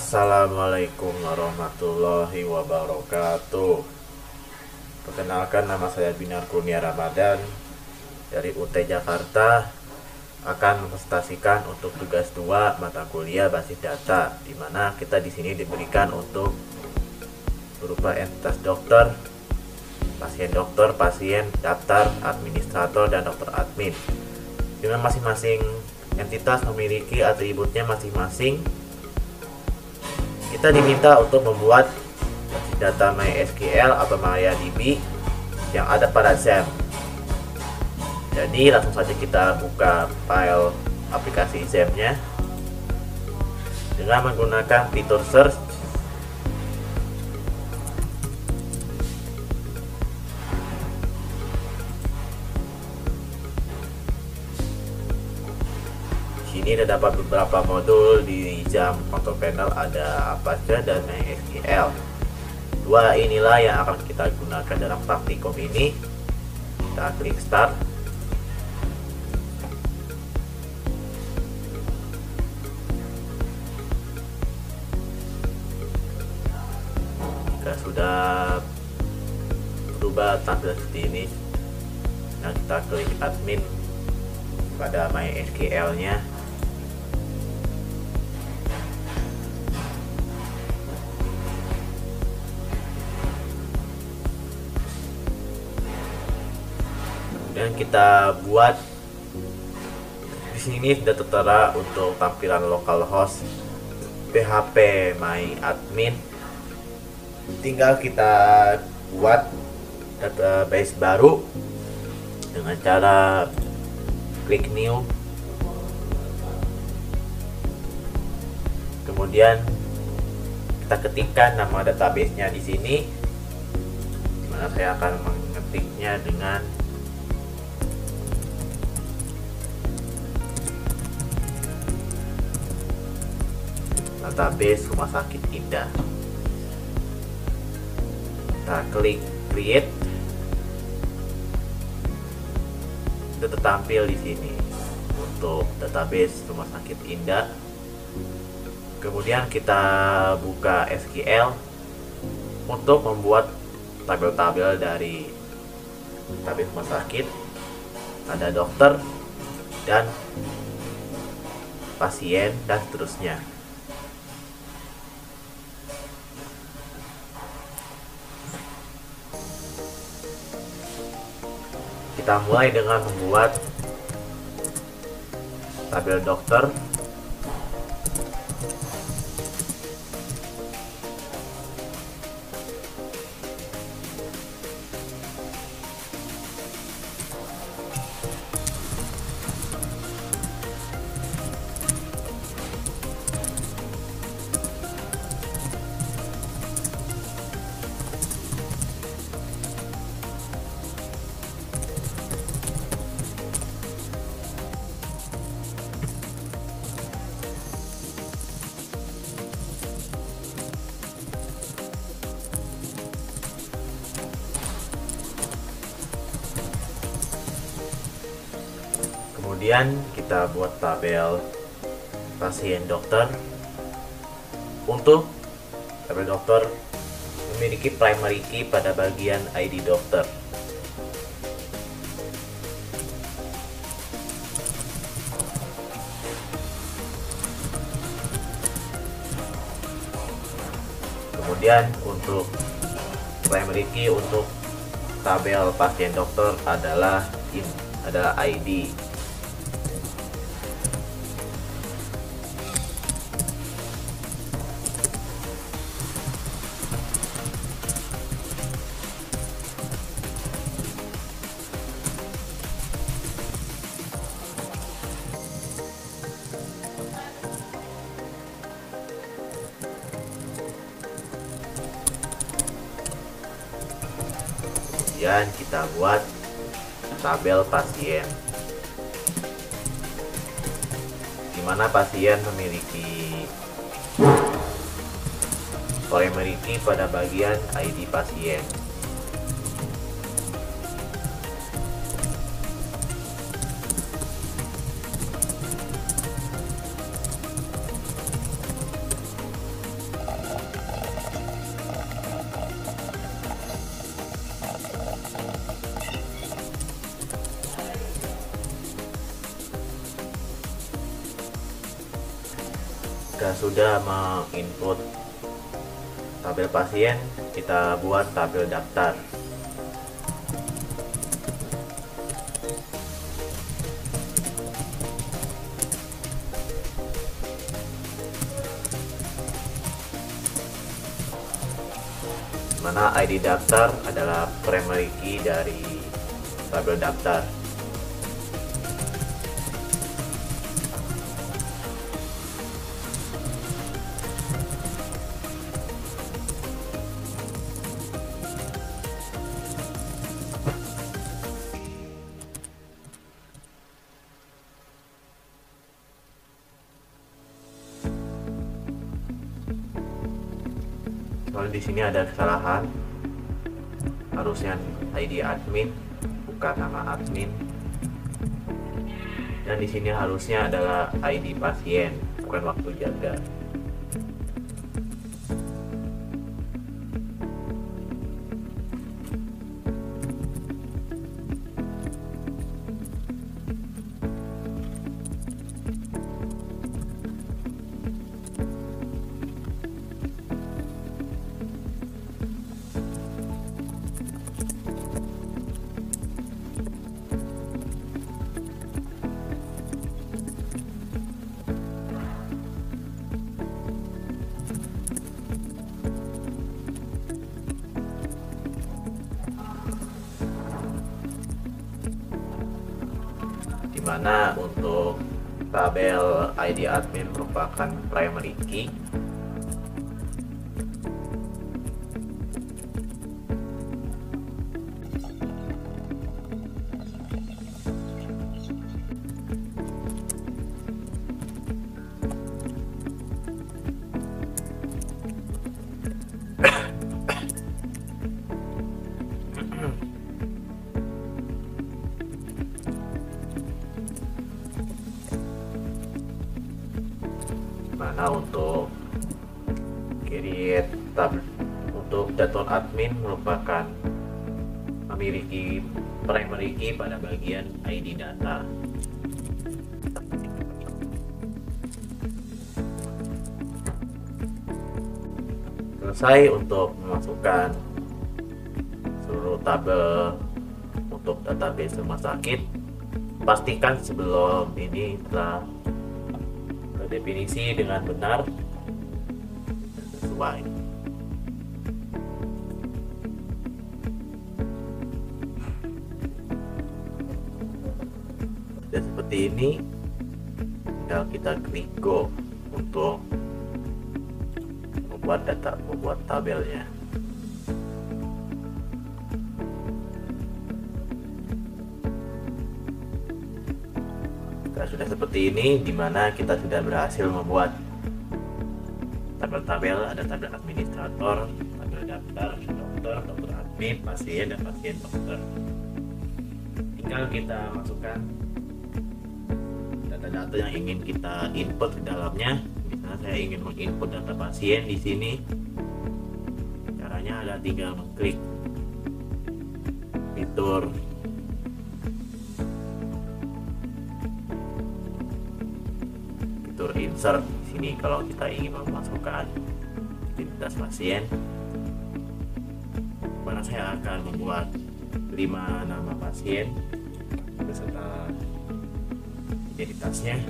Assalamualaikum warahmatullahi wabarakatuh. Perkenalkan, nama saya Binar Kurnia Ramadan dari UT Jakarta, akan mempresentasikan untuk tugas 2 mata kuliah basis data, di mana kita di sini diberikan untuk berupa entitas dokter, pasien, daftar, administrator, dan dokter admin. Dengan masing-masing entitas memiliki atributnya masing-masing, kita diminta untuk membuat data MySQL atau MariaDB yang ada pada XAMPP. Jadi langsung saja kita buka file aplikasi XAMPP-nya dengan menggunakan fitur search. Ini terdapat beberapa modul di XAMPP control panel, ada Apache dan MySQL. Dua inilah yang akan kita gunakan dalam praktikum ini. Kita klik start. Jika sudah berubah tampilan seperti ini, nah kita klik admin pada MySQL-nya. Dan kita buat di sini sudah tertera untuk tampilan localhost PHP MyAdmin. Tinggal kita buat database baru dengan cara klik new, kemudian kita ketikkan nama database-nya di sini, dimana saya akan mengetiknya dengan database Rumah Sakit Indah. Kita klik create. Itu tertampil di sini untuk database Rumah Sakit Indah. Kemudian kita buka SQL untuk membuat tabel-tabel dari database rumah sakit, ada dokter dan pasien dan seterusnya. Kita mulai dengan membuat tabel dokter. Kemudian kita buat tabel pasien dokter. Untuk tabel dokter memiliki primary key pada bagian ID dokter. Kemudian untuk primary key untuk tabel pasien dokter adalah ID. Kemudian kita buat tabel pasien, di mana pasien memiliki primary key pada bagian ID pasien. Jika sudah menginput tabel pasien, kita buat tabel daftar. Mana ID daftar adalah primary key dari tabel daftar. Soalnya di sini ada kesalahan, harusnya ID admin bukan nama admin, dan di sini harusnya adalah ID pasien bukan waktu jaga. Dimana untuk tabel ID admin merupakan primary key, mana untuk create tab untuk dashboard admin merupakan memiliki primary key pada bagian ID data. Selesai untuk memasukkan seluruh tabel untuk database rumah sakit, pastikan sebelum ini telah terdefinisi dengan benar dan sesuai. Dan seperti ini, tinggal kita klik go untuk membuat tabelnya. Sudah seperti ini, dimana kita sudah berhasil membuat tabel-tabel. Ada tabel administrator, tabel daftar, dokter admin, pasien, dan pasien dokter. Tinggal kita masukkan data-data yang ingin kita input di dalamnya. Misalnya saya ingin menginput data pasien di sini. Caranya adalah tinggal mengklik fitur insert di sini kalau kita ingin memasukkan identitas pasien. Mana saya akan membuat 5 nama pasien beserta identitasnya.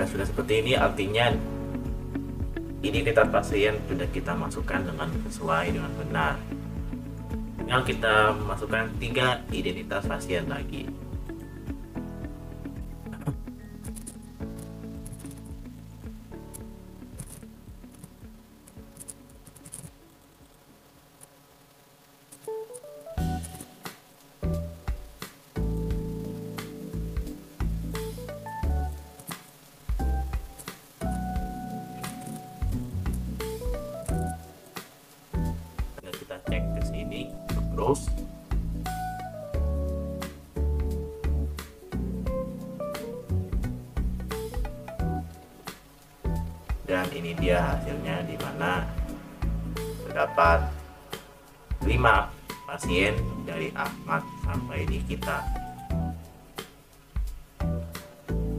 Sudah seperti ini, artinya identitas pasien sudah kita masukkan dengan sesuai dengan benar. Tinggal kita masukkan 3 identitas pasien lagi. terus. Dan ini dia hasilnya, di mana terdapat 5 pasien dari Ahmad sampai di kita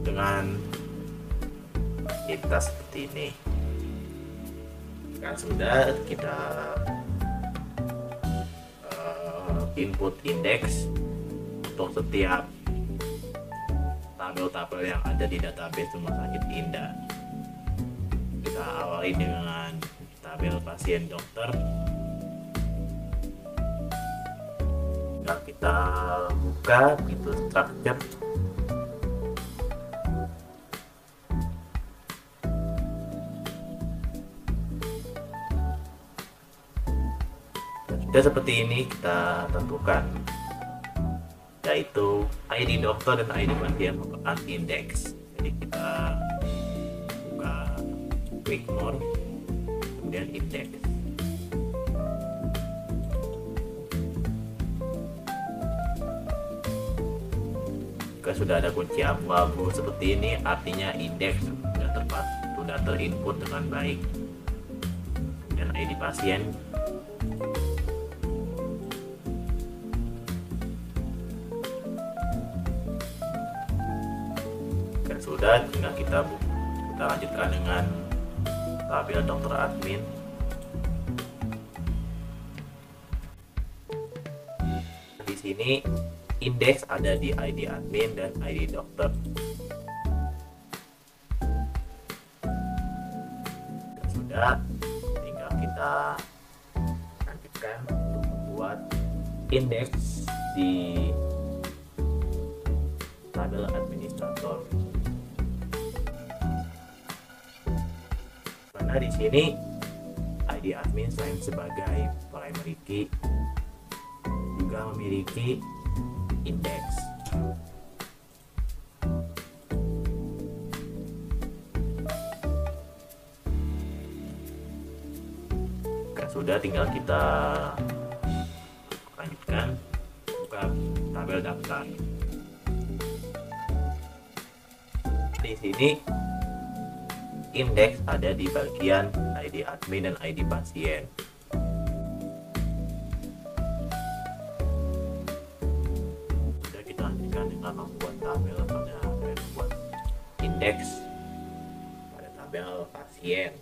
dengan identitas seperti ini. Kan sudah kita input indeks untuk setiap tabel-tabel yang ada di database Rumah Sakit Indah. Kita awali dengan tabel pasien dokter. Nah, kita buka itu structure. Dan sudah seperti ini kita tentukan, yaitu ID dokter dan ID pasien merupakan indeks. Jadi kita buka klik more, kemudian indeks. Jika sudah ada kunci abu-abu seperti ini, artinya indeks sudah terinput dengan baik. Dan ID pasien, jika sudah, tinggal kita lanjutkan dengan tabel dokter admin. Di sini indeks ada di ID admin dan ID dokter. Sudah, tinggal kita lanjutkan untuk membuat indeks di tabel administrator. Karena di sini ID admin selain sebagai primary key juga memiliki indeks. Sudah, tinggal kita lanjutkan buka tabel daftar. Di sini indeks ada di bagian ID admin dan ID pasien. Sudah, kita lanjutkan dengan membuat tabel membuat indeks pada tabel pasien.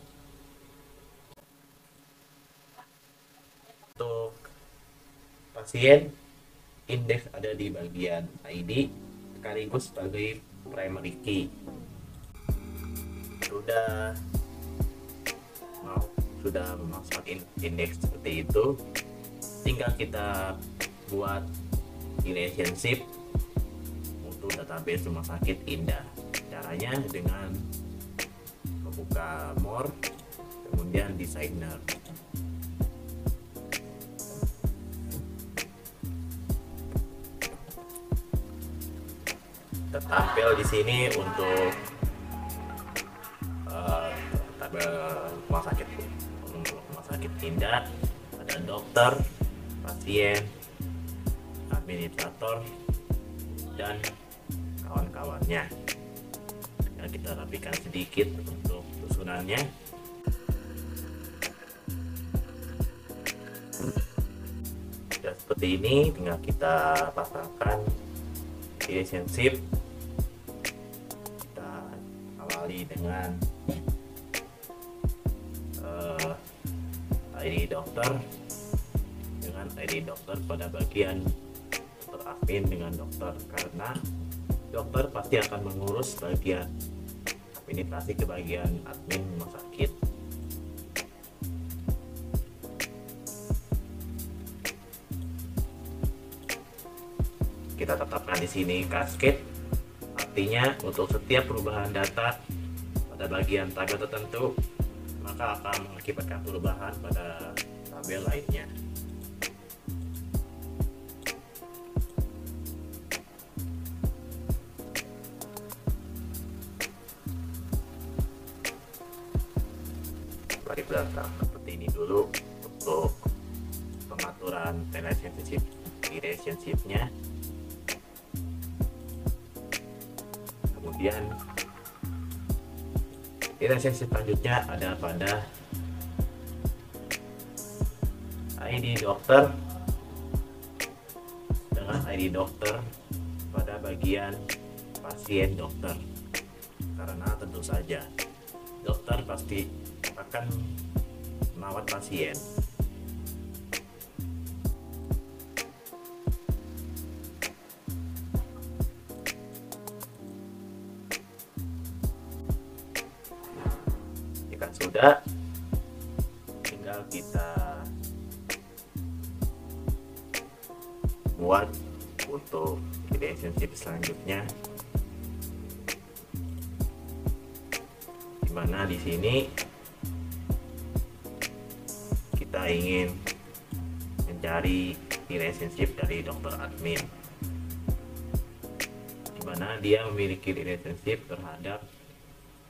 Untuk pasien, indeks ada di bagian ID sekaligus sebagai primary key. Sudah memasukkan indeks seperti itu, tinggal kita buat relationship untuk database Rumah Sakit Indah. Caranya dengan membuka more, kemudian designer. Tertampil di sini untuk tabel Rumah Sakit Indah, ada dokter, pasien, administrator, dan kawan-kawannya. Nah, kita rapikan sedikit untuk susunannya. Dan seperti ini, tinggal kita pasangkan relationship. Kita awali dengan ID dokter dengan ID dokter pada bagian dokter admin dengan dokter, karena dokter pasti akan mengurus bagian administrasi ke bagian admin rumah sakit. Kita tetapkan di sini cascade, artinya untuk setiap perubahan data pada bagian tabel tertentu maka akan mengakibatkan perubahan pada tabel lainnya. Mari belakang seperti ini dulu untuk pengaturan pengaturan relationship-nya. Kemudian relationship selanjutnya ada pada ID dokter dengan ID dokter pada bagian pasien dokter, karena tentu saja dokter pasti akan merawat pasien. Jika sudah, tinggal kita buat untuk relationship selanjutnya, dimana di sini kita ingin mencari relationship dari dokter admin, dimana dia memiliki relationship terhadap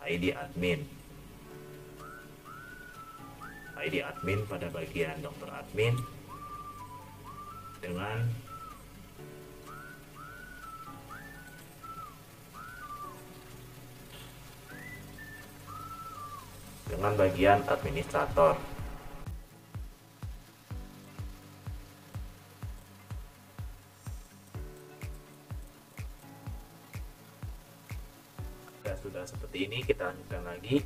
ID admin. ID admin pada bagian dokter admin dengan bagian administrator. Sudah seperti ini, kita lanjutkan lagi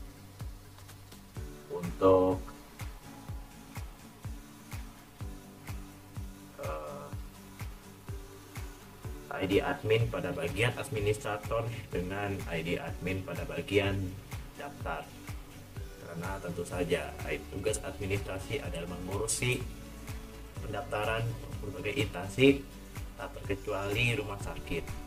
untuk ID admin pada bagian administrator dengan ID admin pada bagian daftar. Karena tentu saja tugas administrasi adalah mengurusi pendaftaran berbagai instansi, tak terkecuali rumah sakit.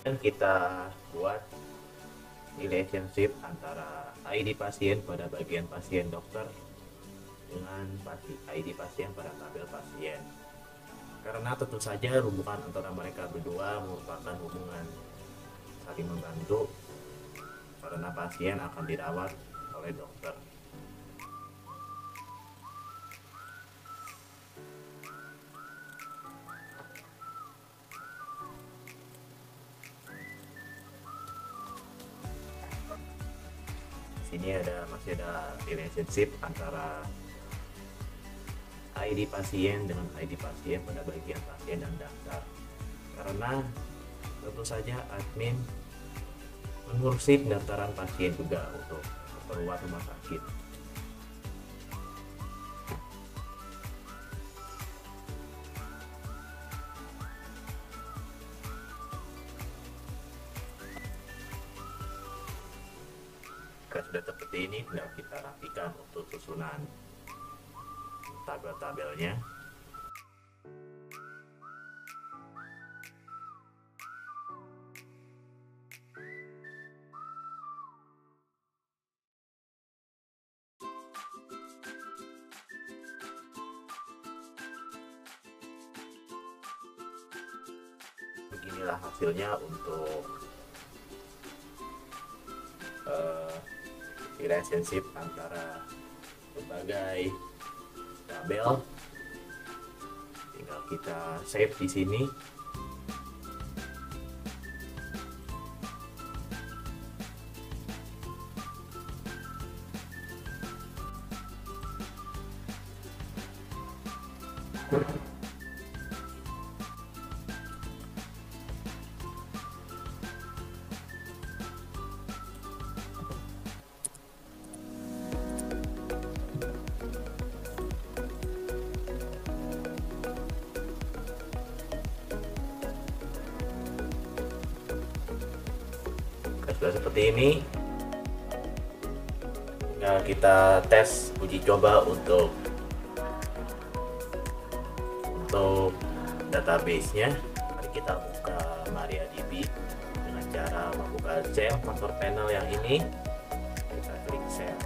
Dan kita buat relationship antara ID pasien pada bagian pasien dokter dengan ID pasien pada tabel pasien, karena tentu saja hubungan antara mereka berdua merupakan hubungan saling membantu, karena pasien akan dirawat oleh dokter. Ini masih ada relationship antara ID pasien dengan ID pasien pada bagian pasien dan daftar, karena tentu saja admin mengurusi pendaftaran pasien juga untuk keperluan rumah sakit. Sudah seperti ini, tinggal kita rapikan untuk susunan tabel-tabelnya. Beginilah hasilnya untuk relationship antara berbagai tabel. Tinggal kita save di sini. Sudah seperti ini, tinggal kita tes uji coba untuk database-nya. Mari kita buka MariaDB dengan cara membuka cell master panel yang ini. kita klik share.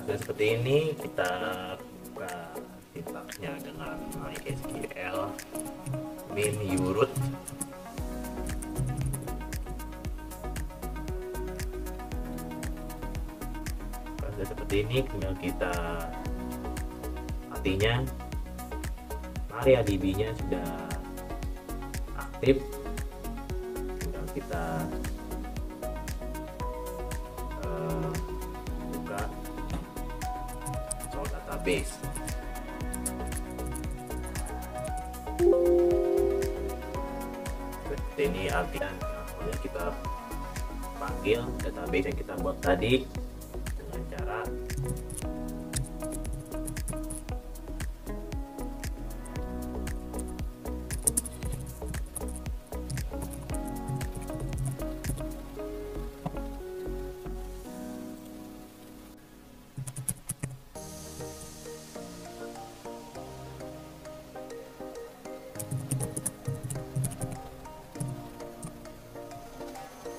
Sudah seperti ini, kita buka sintaksnya dengan MySQL min urut. Sudah seperti ini, tinggal kita artinya MariaDB-nya sudah aktif, tinggal kita buka soal database. Seperti ini artinya kita panggil database yang kita buat tadi dengan cara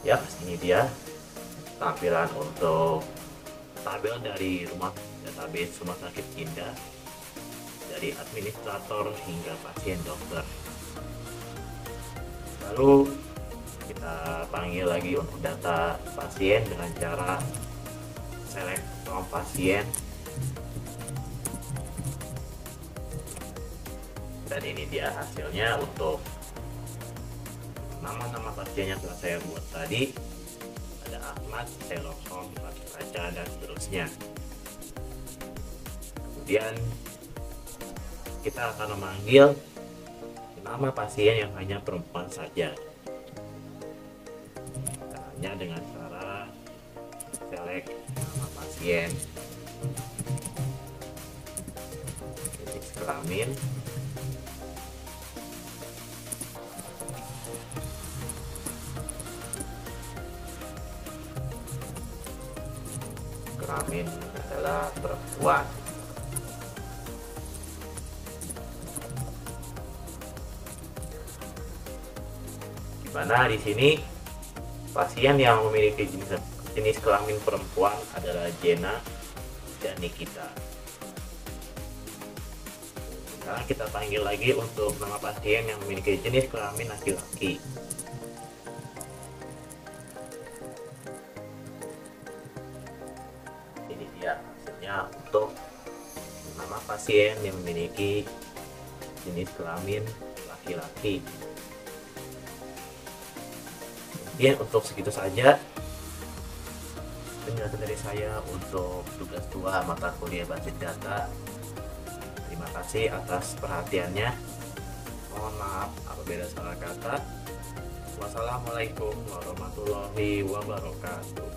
ya. Ini dia tampilan untuk tabel dari database Rumah Sakit Indah, dari administrator hingga pasien dokter. Lalu kita panggil lagi untuk data pasien dengan cara select from pasien, dan ini dia hasilnya untuk nama-nama pasien yang telah saya buat tadi. Ada Ahmad, Sherlock Holmes, Kaca, dan seterusnya. Kemudian kita akan memanggil nama pasien yang hanya perempuan saja. Caranya dengan cara select nama pasien, jenis kelamin, kelamin adalah perempuan. Dimana di sini pasien yang memiliki jenis kelamin perempuan adalah Jenna dan Nikita. Sekarang kita panggil lagi untuk nama pasien yang memiliki jenis kelamin laki-laki. Ini dia hasilnya untuk nama pasien yang memiliki jenis kelamin laki-laki. Mungkin untuk segitu saja penjelasan dari saya untuk tugas 2 mata kuliah Basis Data. Terima kasih atas perhatiannya. Mohon maaf apabila salah kata. Wassalamualaikum warahmatullahi wabarakatuh.